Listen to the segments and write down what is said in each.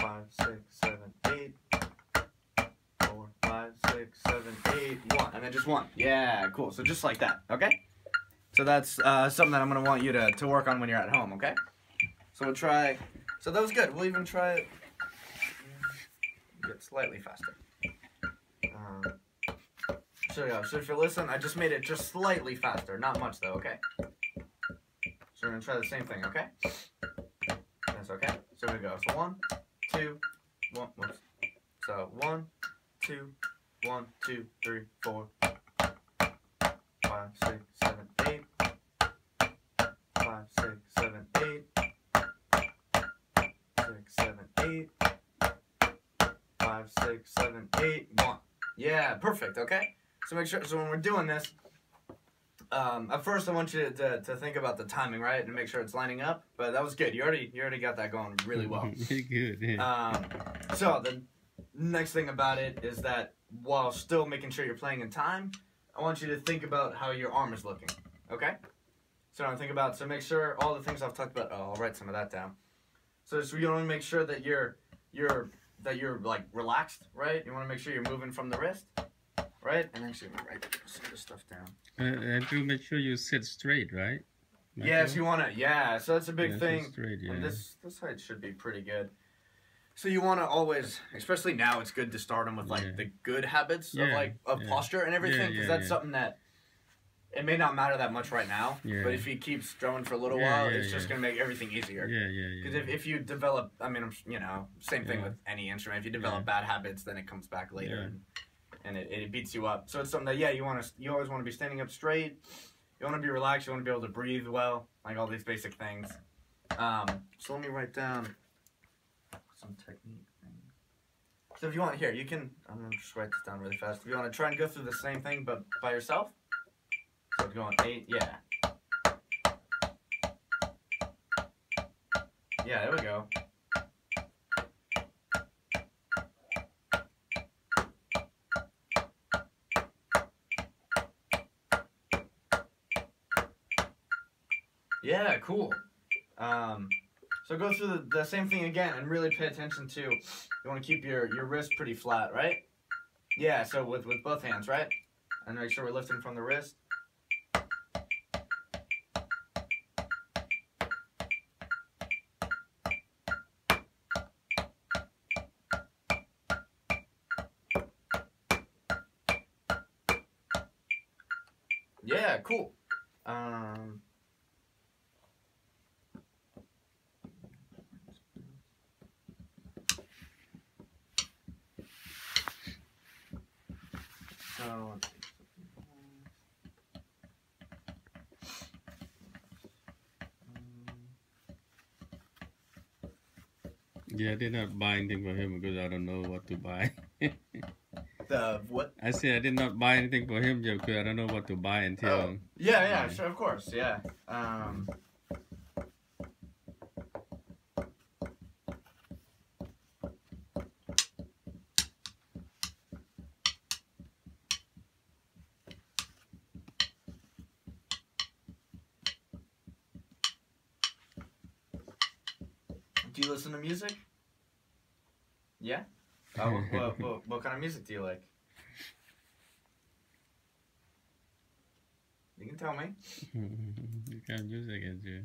5, 6, 7, 8. 4, 5, 6, 7, 8, 1. And then just 1. Yeah, cool. So just like that, okay? So that's something that I'm going to want you to work on when you're at home, okay? So we'll try. So that was good. We'll even try it. Get slightly faster. So if you're listening, I just made it just slightly faster. Not much, though, okay? So we're going to try the same thing, okay? That's okay. So here we go. So 1, 2, 1. Whoops. So 1, 2, 1, 2, 3, 4, 5, 6, 7, 8. 5, 6, 7, 8. 6, 7, 8. 5, 6, 7, 8. 1. Yeah, perfect. Okay. So make sure. So when we're doing this, at first I want you to think about the timing, right, and make sure it's lining up. But that was good. You already got that going really well. Good. Yeah. So the next thing about it is that while still making sure you're playing in time, I want you to think about how your arm is looking. Okay. So make sure all the things I've talked about. Oh, I'll write some of that down. So you want to make sure that you're like relaxed, right? You want to make sure you're moving from the wrist, right? And actually, I'm gonna write some of this stuff down. And to make sure you sit straight, right? Michael? Yes, you want to. Yeah, so that's a big thing. Straight, yeah. And this height should be pretty good. So you want to always, especially now, it's good to start them with like the good habits of posture and everything, because that's something that it may not matter that much right now, but if he keeps drumming for a little while, it's just gonna make everything easier. Because if you develop, I mean, same thing with any instrument. If you develop bad habits, then it comes back later and it beats you up. So it's something that you always want to be standing up straight. You want to be relaxed. You want to be able to breathe well, like all these basic things. So let me write down some technique things. So if you want, I'm gonna just write this down really fast. If you want to try and go through the same thing but by yourself. So it's going 8, yeah. Yeah, there we go. Yeah, cool. So go through the same thing again and really pay attention to, you want to keep your wrist pretty flat, right? Yeah, so with both hands, right? And make sure we're lifting from the wrist. Yeah, cool. Yeah, I did not buy anything for him because I don't know what to buy. The what? I said I did not buy anything for him because I don't know what to buy until. Yeah, sure, of course, yeah. Do you listen to music? Yeah? What kind of music do you like? You can tell me. What kind of music is it?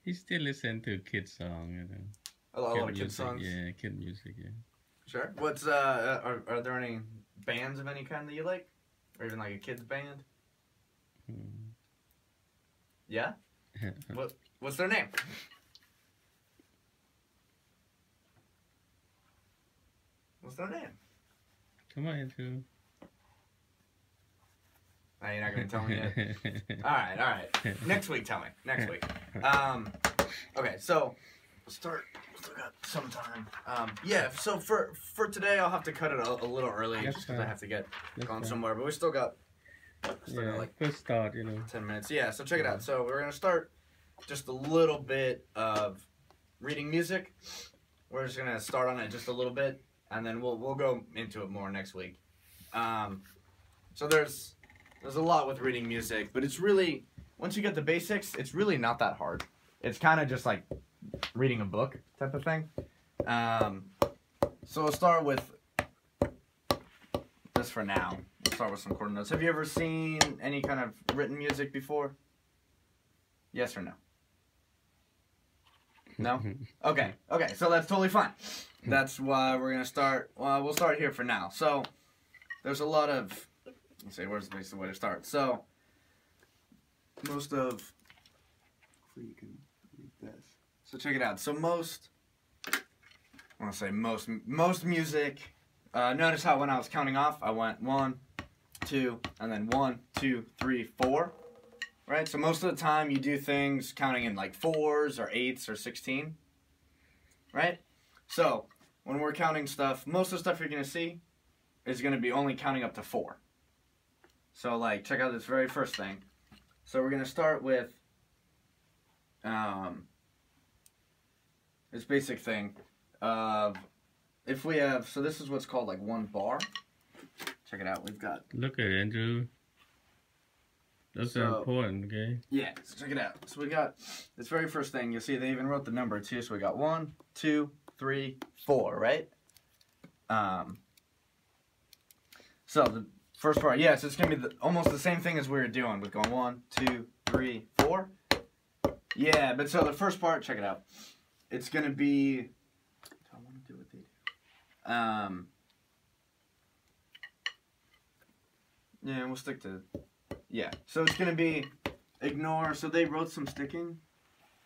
He still listen to kid song, you know. A lot of kid songs? Yeah, kid music, yeah. Sure. What's are there any bands of any kind that you like? Or even like a kid's band? Yeah? What's their name? What's their name? Come on, too. Oh, you're not gonna tell me yet. All right. Next week, tell me. Next week. Okay, so we'll start. We still got some time. Yeah. So for today, I'll have to cut it a little early just because I have to get going somewhere. But we still got. Like first start, 10 minutes. Yeah. So check it out. So we're gonna start just a little bit of reading music. We're just gonna start on it just a little bit, and then we'll go into it more next week. So there's a lot with reading music, but it's really, once you get the basics, it's really not that hard. It's kind of just like reading a book type of thing. So we'll start with this for now. We'll start with some quarter notes. Have you ever seen any kind of written music before? Yes or no? No? Okay, so that's totally fine. That's why we're going to start, we'll start here for now. So, there's a lot of, let's see, where's the way to start? So, most of, hopefully you can read this. So check it out. So I want to say most music, notice how when I was counting off, I went 1, 2, and then 1, 2, 3, 4. Right? So most of the time you do things counting in like 4s or 8s or 16. Right? So when we're counting stuff, most of the stuff you're going to see is going to be only counting up to 4. So like, check out this very first thing. So we're going to start with this basic thing of if we have, so this is what's called like 1 bar. Check it out. We've got. Look at it, Andrew. That's important, okay? Yeah, so check it out. So we got this very first thing. You'll see they even wrote the number too. So we got 1, 2, 3, 4, right? So the first part, yeah, so it's going to be almost the same thing as we were doing with going 1, 2, 3, 4. Yeah, but so the first part, check it out. It's going to be, I want to do what they do. Yeah, we'll stick to, yeah. So it's going to be ignore, so they wrote some sticking,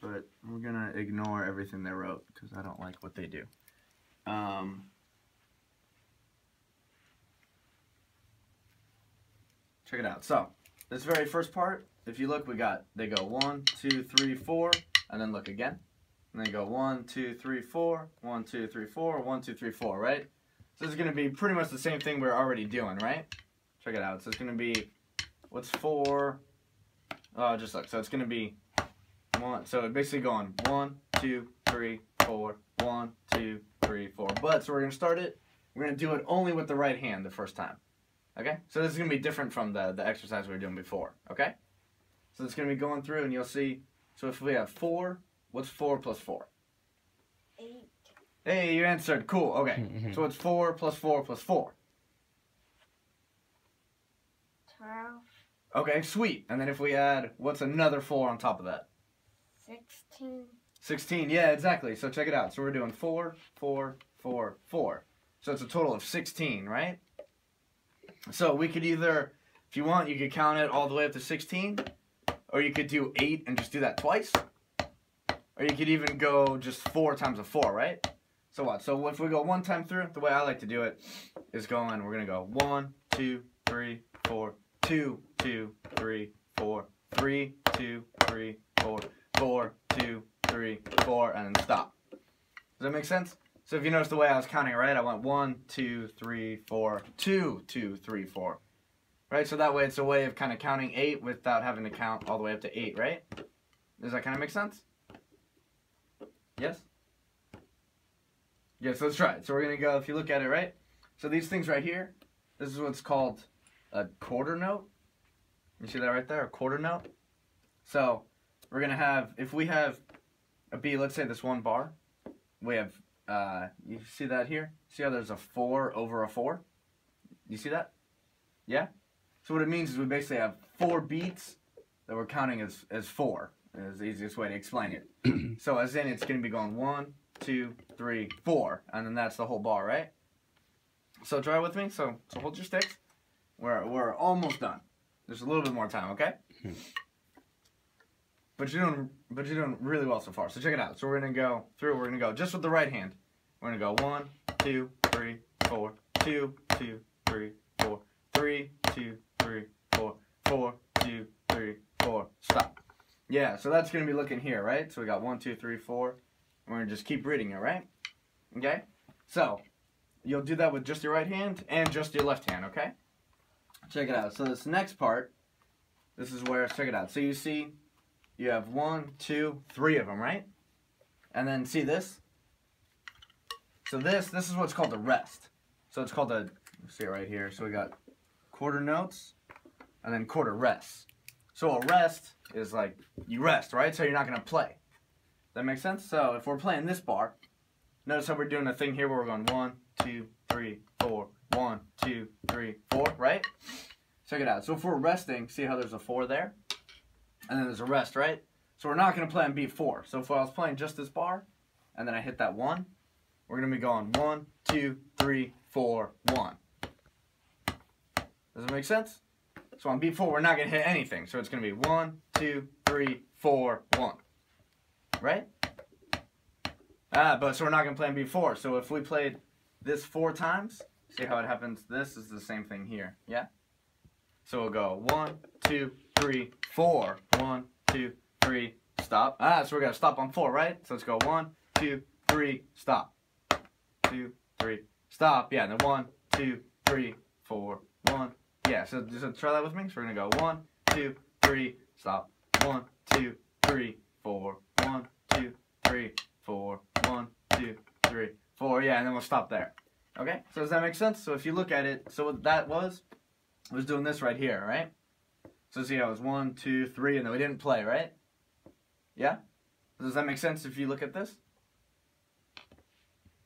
but we're going to ignore everything they wrote because I don't like what they do. Check it out. So, this very first part, if you look, they go 1, 2, 3, 4, and then look again. And then go 1, 2, 3, 4, 1, 2, 3, 4, 1, 2, 3, 4, right? So it's going to be pretty much the same thing we're already doing, right? Check it out. So it's going to be, what's 4? Oh, just look. So it's going to be 1. So it's basically going 1, 2, 3, 4, 1, 2, 3, 4. But, so we're going to start it. We're going to do it only with the right hand the first time. Okay? So this is going to be different from the exercise we were doing before. Okay? So it's going to be going through and you'll see. So if we have 4, what's 4 plus 4? 8. Hey, you answered. Cool. Okay. So it's 4 plus 4 plus 4? 12. Okay, sweet. And then if we add, what's another 4 on top of that? 16. 16. Yeah, exactly. So check it out. So we're doing 4, 4, 4, 4. So it's a total of 16, right? So we could either, if you want, you could count it all the way up to 16. Or you could do 8 and just do that twice. Or you could even go just 4 times a 4, right? So what? So if we go 1 time through, the way I like to do it is we're going to go 1, 2, 3, 4, 2, 2, 3, 4, 3, 2, 3, 4, 4, 2, 3, 4, and then stop. Does that make sense? So if you notice the way I was counting, right? I went 1, 2, 3, 4, 2, 2, 3, 4. Right? So that way it's a way of kind of counting 8 without having to count all the way up to 8, right? Does that kind of make sense? Yes? Yes, let's try it. So we're going to go, if you look at it, right? So these things right here, this is what's called a quarter note. You see that right there? A quarter note? So we're going to have, if we have a B, let's say this 1 bar, we have, you see that here? See how there's a 4 over a 4? You see that? Yeah? So what it means is we basically have 4 beats that we're counting as 4. Is the easiest way to explain it. So as in, it's going to be going 1, 2, 3, 4, and then that's the whole bar, right? So try it with me. So hold your sticks. We're almost done. There's a little bit more time, okay? But you're doing really well so far. So check it out. So we're gonna go through. We're gonna go just with the right hand. We're gonna go 1, 2, 3, 4, 2, 2, 3, 4, 3, 2, 3, 4, 4, 2, 3, 4. Stop. Yeah, so that's going to be looking here, right? So we got 1, 2, 3, 4. We're going to just keep reading it, right? Okay? So, you'll do that with just your right hand and just your left hand, okay? Check it out. So this next part, this is where, check it out. So you see, you have 1, 2, 3 of them, right? And then see this? So this is what's called a rest. So it's called a, see it right here. So we got quarter notes and then quarter rests. So a rest is like, you rest, right? So you're not going to play. That makes sense? So if we're playing this bar, Notice how we're doing a thing here where we're going 1, 2, 3, 4, 1, 2, 3, 4, right? Check it out. So if we're resting, see how there's a 4 there? And then there's a rest, right? So we're not going to play on beat 4. So if I was playing just this bar, and then I hit that 1, we're going to be going 1, 2, 3, 4, 1. Does it make sense? So on beat 4, we're not going to hit anything. So it's going to be 1, 2, 3, 4, 1. Right? But so we're not going to play on beat 4. So if we played this 4 times, see how it happens? This is the same thing here. Yeah? So we'll go 1, 2, 3, 4. 1, 2, 3, stop. So we're going to stop on 4, right? So let's go 1, 2, 3, stop. 2, 3, stop. Yeah, and then 1, 2, 3, 4, 1. Yeah, so try that with me. So we're going to go 1, 2, 3, stop. 1, 2, 3, 4. 1, 2, 3, 4. 1, 2, 3, 4. Yeah, and then we'll stop there. Okay? So does that make sense? So if you look at it, so what that was doing this right here, right? So see how it was 1, 2, 3, and then we didn't play, right? Yeah? Does that make sense if you look at this?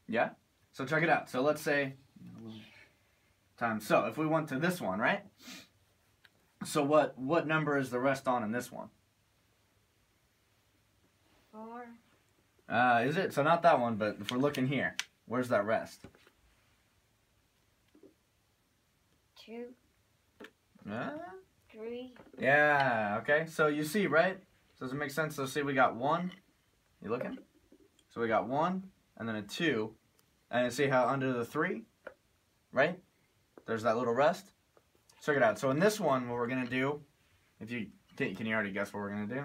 Yeah? So check it out. So let's say times. So if we went to this one, right? So what number is the rest on in this one? 4. Is it? So not that one, but if we're looking here, where's that rest? 2. 3. Yeah, okay. So you see, right? So does it make sense? So see we got 1. You looking? So we got 1, and then a 2. And see how under the 3, right? There's that little rest. Check it out. So in this one, what we're going to do, if you can you already guess what we're going to do?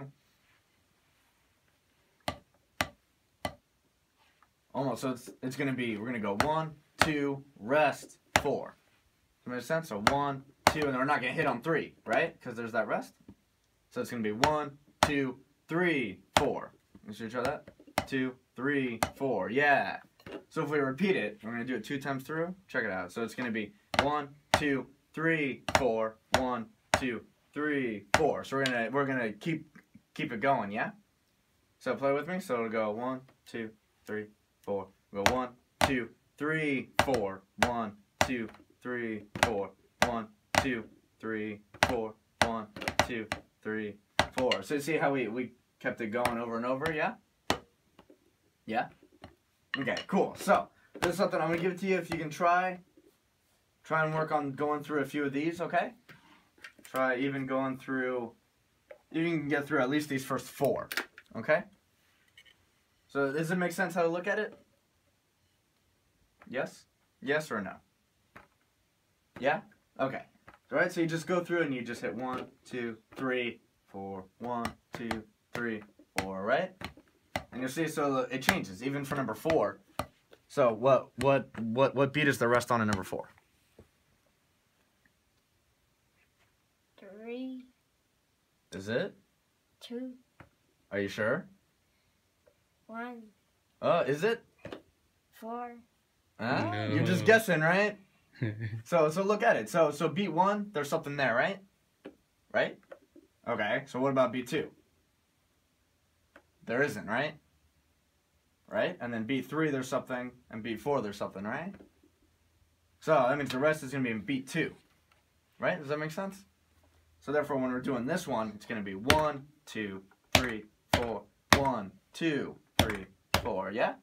Almost. So it's going to be, we're going to go 1, 2, rest, 4. Does that make sense? So 1, 2, and then we're not going to hit on 3, right? Because there's that rest. So it's going to be 1, 2, 3, 4. Should we try that? 2, 3, 4. Yeah. So if we repeat it, we're going to do it 2 times through. Check it out. So it's going to be 1, 2, 3, 4. 1, 2, 3, 4. So we're gonna keep it going, yeah? So play with me. So it'll go 1, 2, 3, 4. We'll go 1, 2, 3, 4. 1, 2, 3, 4. 1, 2, 3, 4. 1, 2, 3, 4. So you see how we kept it going over and over, yeah? Yeah? Okay, cool. So this is something I'm gonna give it to you if you can try and work on going through a few of these, okay? Try even going through, you can get through at least these first 4, okay? So does it make sense how to look at it? Yes? Yes or no? Yeah? Okay. All right, so you just go through and you just hit 1, 2, 3, 4, 1, 2, 3, 4, right? And you'll see, so it changes, even for number 4. So what beat is the rest on in number 4? 3. Is it? 2. Are you sure? 1. Is it? 4. No. You're just guessing, right? So look at it. So beat 1, there's something there, right? Right? Okay, so what about beat 2? There isn't, right? Right? And then beat 3, there's something, and beat 4, there's something, right? So that means the rest is going to be in beat 2. Right? Does that make sense? So therefore, when we're doing this one, it's going to be 1, 2, 3, 4, 1, 2, 3, 4, yeah?